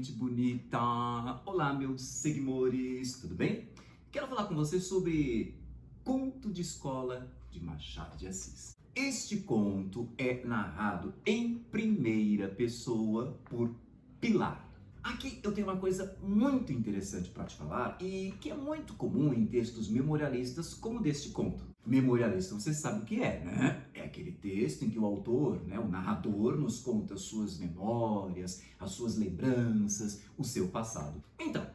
gente bonita! Olá, meus seguidores, tudo bem? Quero falar com você sobre Conto de Escola de Machado de Assis. Este conto é narrado em primeira pessoa por Pilar. Aqui eu tenho uma coisa muito interessante para te falar e que é muito comum em textos memorialistas como deste conto. Memorialista, você sabe o que é, né? É aquele texto em que o autor, o narrador, nos conta as suas memórias, as suas lembranças, o seu passado. Então,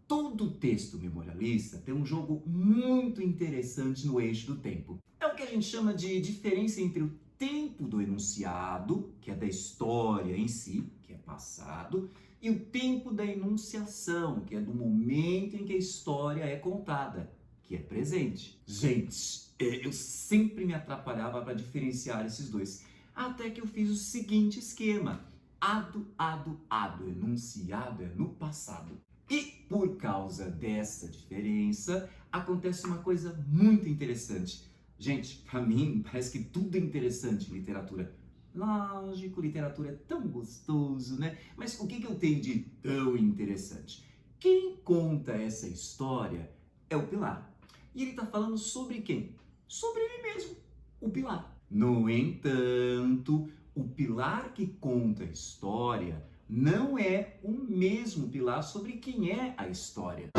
todo texto memorialista tem um jogo muito interessante no eixo do tempo. É o que a gente chama de diferença entre o tempo do enunciado, que é da história em si, que é passado, e o tempo da enunciação, que é do momento em que a história é contada, que é presente. Gente, eu sempre me atrapalhava para diferenciar esses dois, até que eu fiz o seguinte esquema: ado, ado, ado, enunciado é no passado. E por causa dessa diferença, acontece uma coisa muito interessante. Gente, para mim, parece que tudo é interessante em literatura. Lógico, literatura é tão gostoso, né? Mas o que eu tenho de tão interessante? Quem conta essa história é o Pilar. E ele está falando sobre quem? Sobre ele mesmo, o Pilar. No entanto, o Pilar que conta a história não é o mesmo Pilar sobre quem é a história.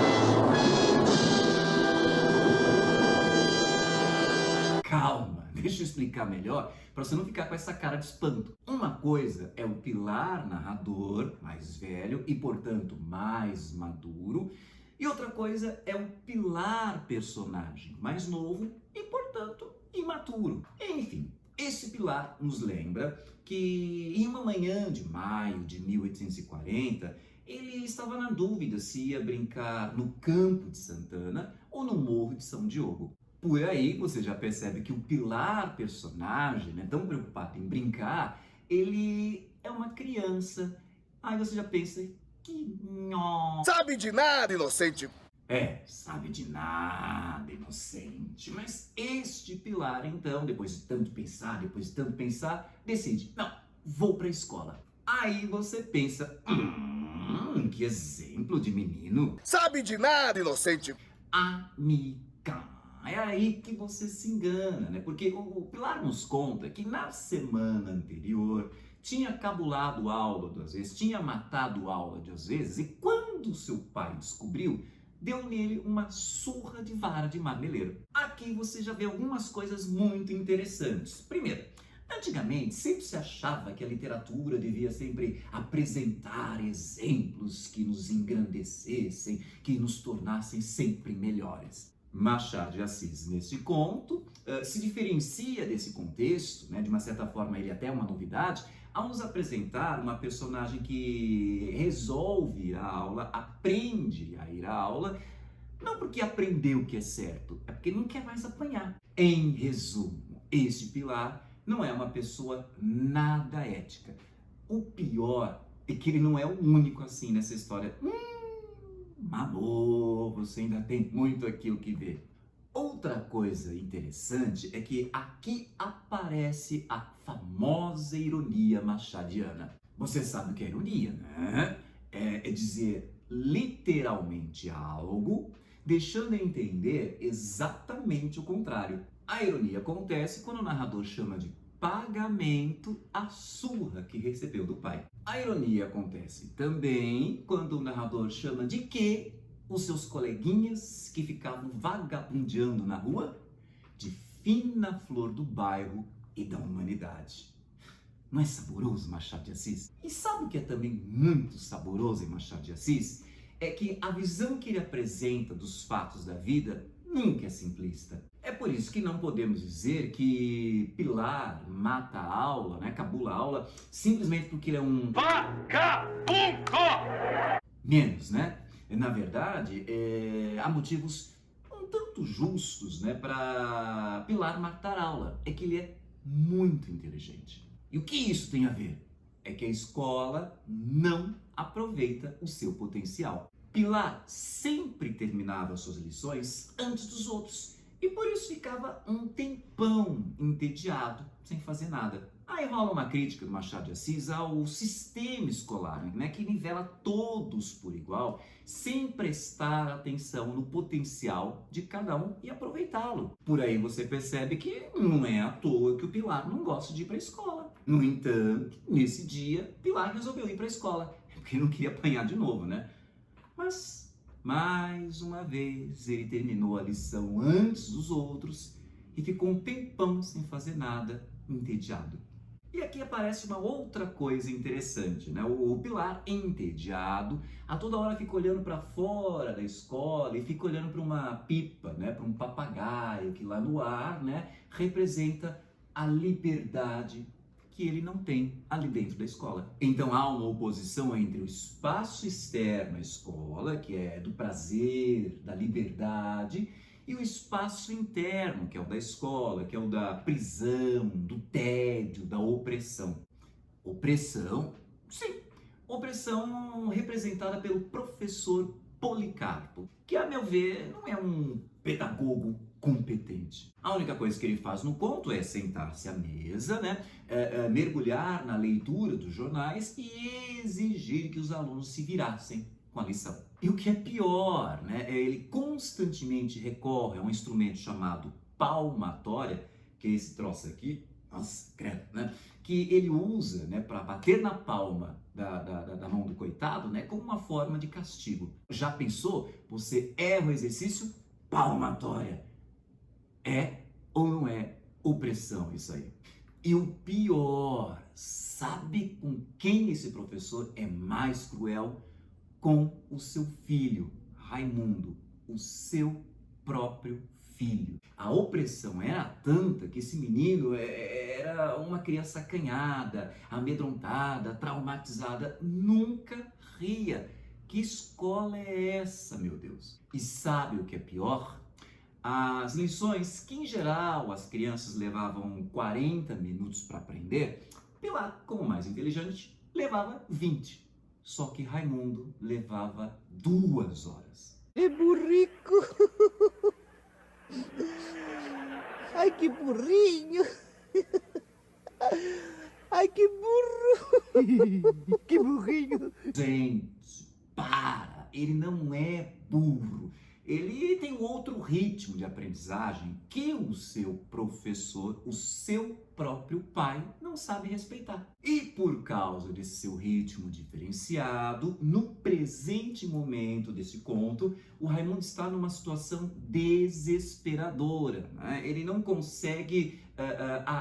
Calma, deixa eu explicar melhor para você não ficar com essa cara de espanto. Uma coisa é o Pilar narrador, mais velho e, portanto, mais maduro, e outra coisa é o Pilar personagem, mais novo e, portanto, imaturo. Enfim, esse Pilar nos lembra que em uma manhã de maio de 1840, ele estava na dúvida se ia brincar no Campo de Santana ou no Morro de São Diogo. Por aí você já percebe que o Pilar personagem, tão preocupado em brincar, ele é uma criança. Aí você já pensa, que nó. Sabe de nada, inocente. Sabe de nada, inocente. Mas este Pilar, então, depois de tanto pensar, decide, não, vou pra escola. Aí você pensa, que exemplo de menino. Sabe de nada, inocente. Amiga. É aí que você se engana, né? Porque o Pilar nos conta que na semana anterior tinha cabulado aula duas vezes, tinha matado aula duas vezes, e quando seu pai descobriu, deu nele uma surra de vara de marmeleiro. Aqui você já vê algumas coisas muito interessantes. Primeiro, antigamente sempre se achava que a literatura devia sempre apresentar exemplos que nos engrandecessem, que nos tornassem sempre melhores. Machado de Assis, nesse conto, se diferencia desse contexto, de uma certa forma ele até é uma novidade, ao nos apresentar uma personagem que resolve ir à aula, aprende a ir à aula, não porque aprendeu o que é certo, é porque não quer mais apanhar. Em resumo, este Pilar não é uma pessoa nada ética. O pior é que ele não é o único assim nessa história. Amor, você ainda tem muito aqui o que ver. Outra coisa interessante é que aqui aparece a famosa ironia machadiana. Você sabe o que é ironia, né? É dizer literalmente algo, deixando a entender exatamente o contrário. A ironia acontece quando o narrador chama de pagamento a surra que recebeu do pai. A ironia acontece também quando o narrador chama de quê os seus coleguinhas que ficavam vagabundeando na rua de fina flor do bairro e da humanidade. Não é saboroso Machado de Assis? E sabe o que é também muito saboroso em Machado de Assis? É que a visão que ele apresenta dos fatos da vida nunca é simplista. É por isso que não podemos dizer que Pilar mata a aula, cabula a aula, simplesmente porque ele é um vagabundo! Menos, Na verdade, há motivos um tanto justos, para Pilar matar a aula. É que ele é muito inteligente. E o que isso tem a ver? É que a escola não aproveita o seu potencial. Pilar sempre terminava suas lições antes dos outros e por isso ficava um tempão entediado, sem fazer nada. Aí rola uma crítica do Machado de Assis ao sistema escolar, né, que nivela todos por igual, sem prestar atenção no potencial de cada um e aproveitá-lo. Por aí você percebe que não é à toa que o Pilar não gosta de ir para a escola. No entanto, nesse dia, Pilar resolveu ir para a escola, porque não queria apanhar de novo, né? Mas, mais uma vez, ele terminou a lição antes dos outros e ficou um tempão sem fazer nada, entediado. E aqui aparece uma outra coisa interessante, né? O Pilar, entediado, a toda hora fica olhando para fora da escola e fica olhando para uma pipa, né? Para um papagaio que lá no ar, né? Representa a liberdade que ele não tem ali dentro da escola. Então há uma oposição entre o espaço externo à escola, que é do prazer, da liberdade, e o espaço interno, que é o da escola, que é o da prisão, do tédio, da opressão. Opressão? Sim, opressão representada pelo professor Policarpo, que, a meu ver, não é um pedagogo competente. A única coisa que ele faz no conto é sentar-se à mesa, né, mergulhar na leitura dos jornais e exigir que os alunos se virassem com a lição. E o que é pior, né, é ele constantemente recorre a um instrumento chamado palmatória, que é esse troço aqui, nossa, credo, né, que ele usa, né, para bater na palma da mão do coitado, né, como uma forma de castigo. Já pensou? Você erra o exercício palmatória. É ou não é opressão isso aí? E o pior, sabe com quem esse professor é mais cruel? Com o seu filho, Raimundo, o seu próprio filho. A opressão era tanta que esse menino era uma criança acanhada, amedrontada, traumatizada, nunca ria. Que escola é essa, meu Deus? E sabe o que é pior? As lições, que em geral as crianças levavam 40 minutos para aprender, Pilar, como mais inteligente, levava 20. Só que Raimundo levava 2 horas. É burrico! Ai, que burrinho! Ai, que burro! Que burrinho! Gente, para! Ele não é burro. Ele tem um outro ritmo de aprendizagem que o seu professor, o seu próprio pai, não sabe respeitar. E por causa desse seu ritmo diferenciado, no presente momento desse conto, o Raimundo está numa situação desesperadora, né? Ele não consegue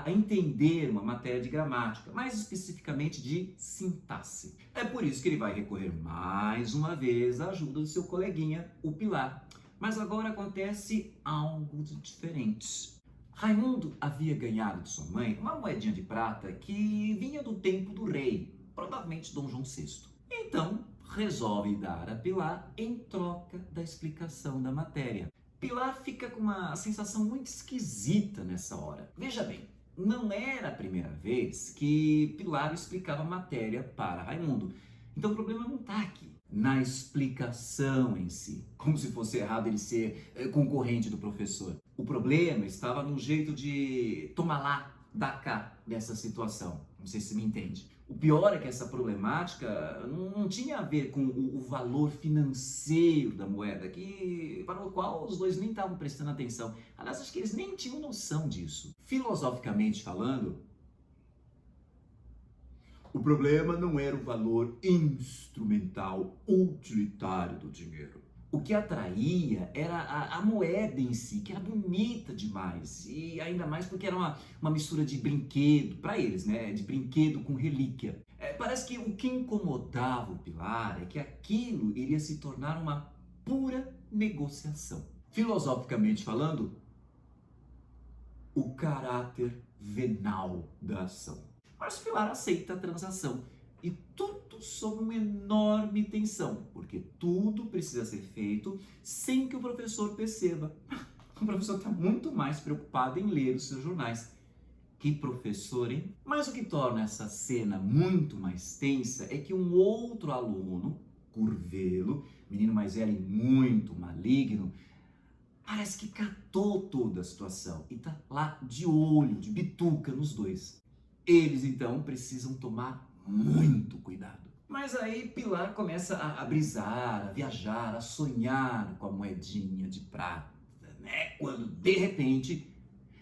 entender uma matéria de gramática, mais especificamente de sintaxe. É por isso que ele vai recorrer mais uma vez à ajuda do seu coleguinha, o Pilar. Mas agora acontece algo diferente. Raimundo havia ganhado de sua mãe uma moedinha de prata que vinha do tempo do rei, provavelmente Dom João VI. Então, resolve dar a Pilar em troca da explicação da matéria. Pilar fica com uma sensação muito esquisita nessa hora. Veja bem, não era a primeira vez que Pilar explicava a matéria para Raimundo. Então o problema não está aqui na explicação em si, como se fosse errado ele ser concorrente do professor. O problema estava no jeito de tomar lá, dar cá dessa situação. Não sei se me entende. O pior é que essa problemática não tinha a ver com o valor financeiro da moeda, para o qual os dois nem estavam prestando atenção. Aliás, acho que eles nem tinham noção disso. Filosoficamente falando, o problema não era o valor instrumental, utilitário do dinheiro. O que atraía era a moeda em si, que era bonita demais. E ainda mais porque era uma mistura de brinquedo, para eles, né? De brinquedo com relíquia. Parece que o que incomodava o Pilar é que aquilo iria se tornar uma pura negociação. Filosoficamente falando, o caráter venal da ação. Mas Pilar aceita a transação. E tudo sob uma enorme tensão, porque tudo precisa ser feito sem que o professor perceba. O professor está muito mais preocupado em ler os seus jornais. Que professor, hein? Mas o que torna essa cena muito mais tensa é que um outro aluno, Curvelo, menino mais velho e muito maligno, parece que catou toda a situação e tá lá de olho, de bituca nos dois. Eles então precisam tomar muito cuidado. Mas aí Pilar começa a brisar, a viajar, a sonhar com a moedinha de prata, né? Quando de repente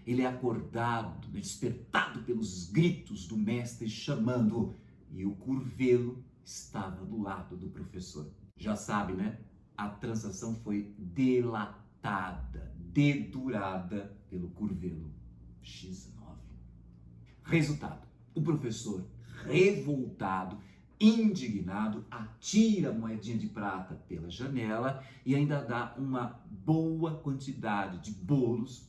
ele é acordado, despertado pelos gritos do mestre chamando, e o curvelo estava do lado do professor. Já sabe, né? A transação foi delatada, dedurada pelo curvelo. X9. Resultado: o professor, revoltado, indignado, atira a moedinha de prata pela janela e ainda dá uma boa quantidade de bolos,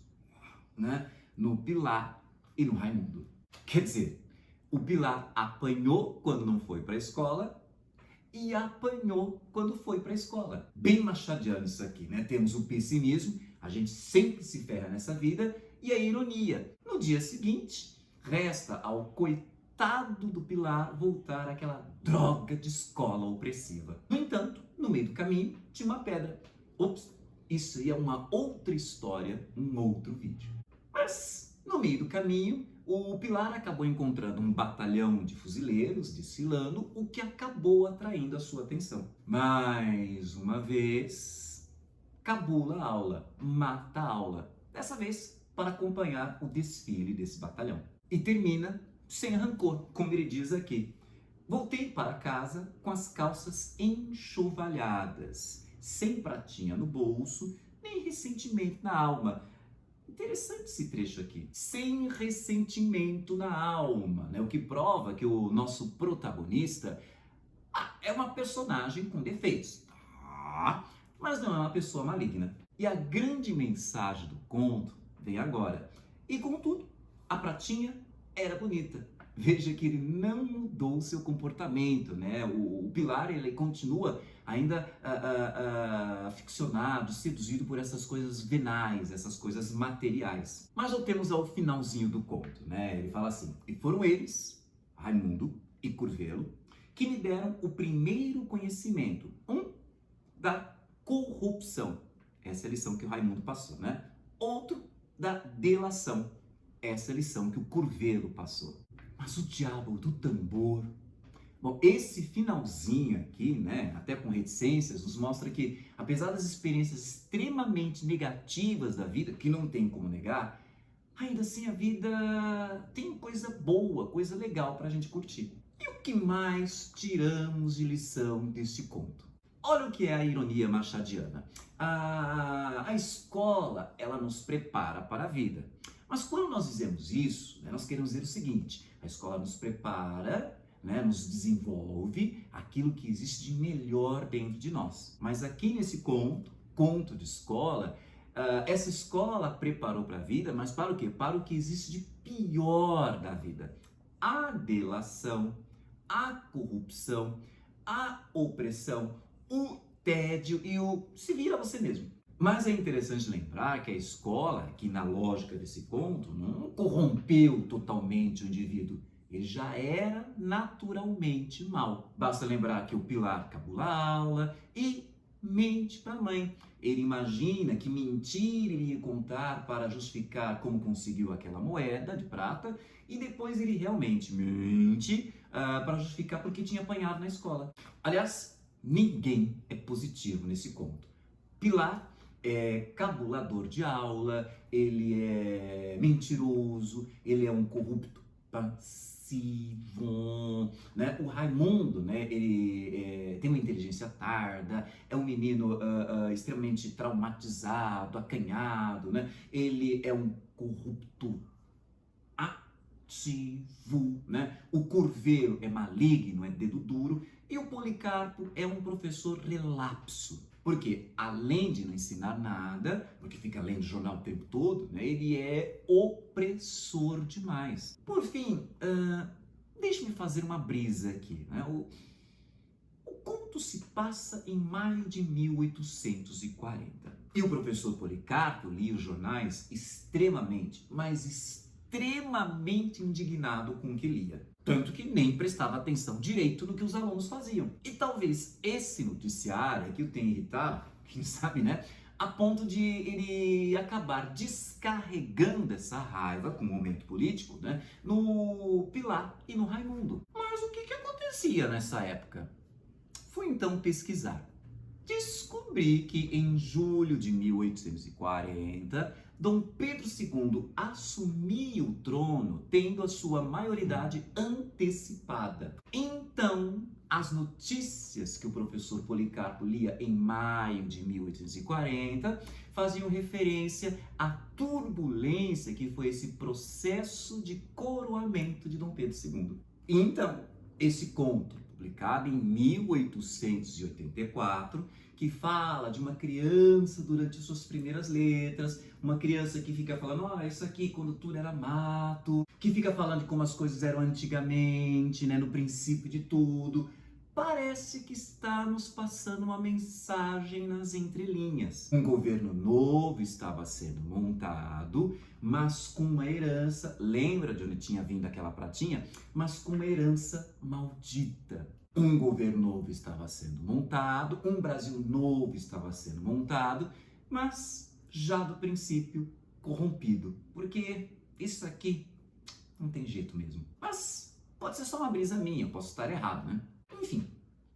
né, no Pilar e no Raimundo. Quer dizer, o Pilar apanhou quando não foi para a escola e apanhou quando foi para a escola. Bem machadiano isso aqui, né? Temos o pessimismo, a gente sempre se ferra nessa vida, e a ironia. No dia seguinte, resta ao coitado do Pilar voltar àquela droga de escola opressiva. No entanto, no meio do caminho, tinha uma pedra. Ops, isso aí é uma outra história, um outro vídeo. Mas, no meio do caminho, o Pilar acabou encontrando um batalhão de fuzileiros desfilando, o que acabou atraindo a sua atenção. Mais uma vez, cabula a aula, mata a aula. Dessa vez, para acompanhar o desfile desse batalhão. E termina sem rancor, como ele diz aqui. Voltei para casa com as calças enxovalhadas, sem pratinha no bolso, nem ressentimento na alma. Interessante esse trecho aqui. Sem ressentimento na alma, né? O que prova que o nosso protagonista é uma personagem com defeitos, mas não é uma pessoa maligna. E a grande mensagem do conto vem agora. E contudo, a pratinha era bonita. Veja que ele não mudou seu comportamento, né? O Pilar, ele continua ainda ficcionado, seduzido por essas coisas venais, essas coisas materiais. Mas voltemos ao finalzinho do conto, né? Ele fala assim: e foram eles, Raimundo e Curvelo, que me deram o primeiro conhecimento, da corrupção. Essa é a lição que o Raimundo passou, né? Outro, da delação. Essa é a lição que o Curvelo passou. Mas o diabo do tambor... Bom, esse finalzinho aqui, né, até com reticências, nos mostra que, apesar das experiências extremamente negativas da vida, que não tem como negar, ainda assim a vida tem coisa boa, coisa legal pra gente curtir. E o que mais tiramos de lição deste conto? Olha o que é a ironia machadiana. A escola, ela nos prepara para a vida. Mas quando nós dizemos isso, né, nós queremos dizer o seguinte: a escola nos prepara, né, nos desenvolve aquilo que existe de melhor dentro de nós. Mas aqui nesse conto de escola, essa escola preparou para a vida, mas para o quê? Para o que existe de pior da vida. A delação, a corrupção, a opressão, o tédio e o se vira você mesmo. Mas é interessante lembrar que a escola, que na lógica desse conto, não corrompeu totalmente o indivíduo. Ele já era naturalmente mau. Basta lembrar que o Pilar cabula a aula e mente para a mãe. Ele imagina que mentira ele ia contar para justificar como conseguiu aquela moeda de prata, e depois ele realmente mente para justificar porque tinha apanhado na escola. Aliás, ninguém é positivo nesse conto. Pilar é cabulador de aula, ele é mentiroso, ele é um corrupto passivo, né? O Raimundo, né? Ele tem uma inteligência tarda, é um menino extremamente traumatizado, acanhado, né? Ele é um corrupto ativo, né? O Curvelo é maligno, é dedo duro, e o Policarpo é um professor relapso. Porque, além de não ensinar nada, porque fica lendo jornal o tempo todo, né, ele é opressor demais. Por fim, deixe-me fazer uma brisa aqui. Né? O conto se passa em maio de 1840. E o professor Policarpo lia os jornais extremamente, mas extremamente indignado com o que lia. Tanto que nem prestava atenção direito no que os alunos faziam. E talvez esse noticiário que o tenha irritado, quem sabe, né? a ponto de ele acabar descarregando essa raiva com o momento político, né, no Pilar e no Raimundo. Mas o que acontecia nessa época? Fui então pesquisar. Descobri que em julho de 1840, Dom Pedro II assumiu o trono tendo a sua maioridade antecipada. Então, as notícias que o professor Policarpo lia em maio de 1840 faziam referência à turbulência que foi esse processo de coroamento de Dom Pedro II. Então, esse conto, publicado em 1884, que fala de uma criança durante suas primeiras letras, uma criança que fica falando, isso aqui quando tudo era mato, que fica falando de como as coisas eram antigamente, né, no princípio de tudo. Parece que está nos passando uma mensagem nas entrelinhas. Um governo novo estava sendo montado, mas com uma herança, lembra de onde tinha vindo aquela pratinha? Mas com uma herança maldita. Um governo novo estava sendo montado, um Brasil novo estava sendo montado, mas já do princípio corrompido. Porque isso aqui não tem jeito mesmo. Mas pode ser só uma brisa minha, eu posso estar errado, né? Enfim,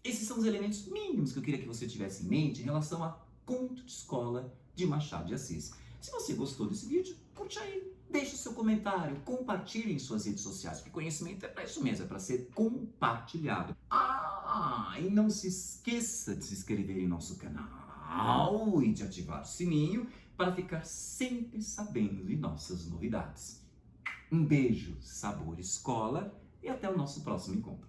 esses são os elementos mínimos que eu queria que você tivesse em mente em relação a conto de escola de Machado de Assis. Se você gostou desse vídeo, curte aí, deixe seu comentário, compartilhe em suas redes sociais, porque conhecimento é para isso mesmo, é para ser compartilhado. E não se esqueça de se inscrever em nosso canal e de ativar o sininho para ficar sempre sabendo de nossas novidades. Um beijo, sabor escola, e até o nosso próximo encontro.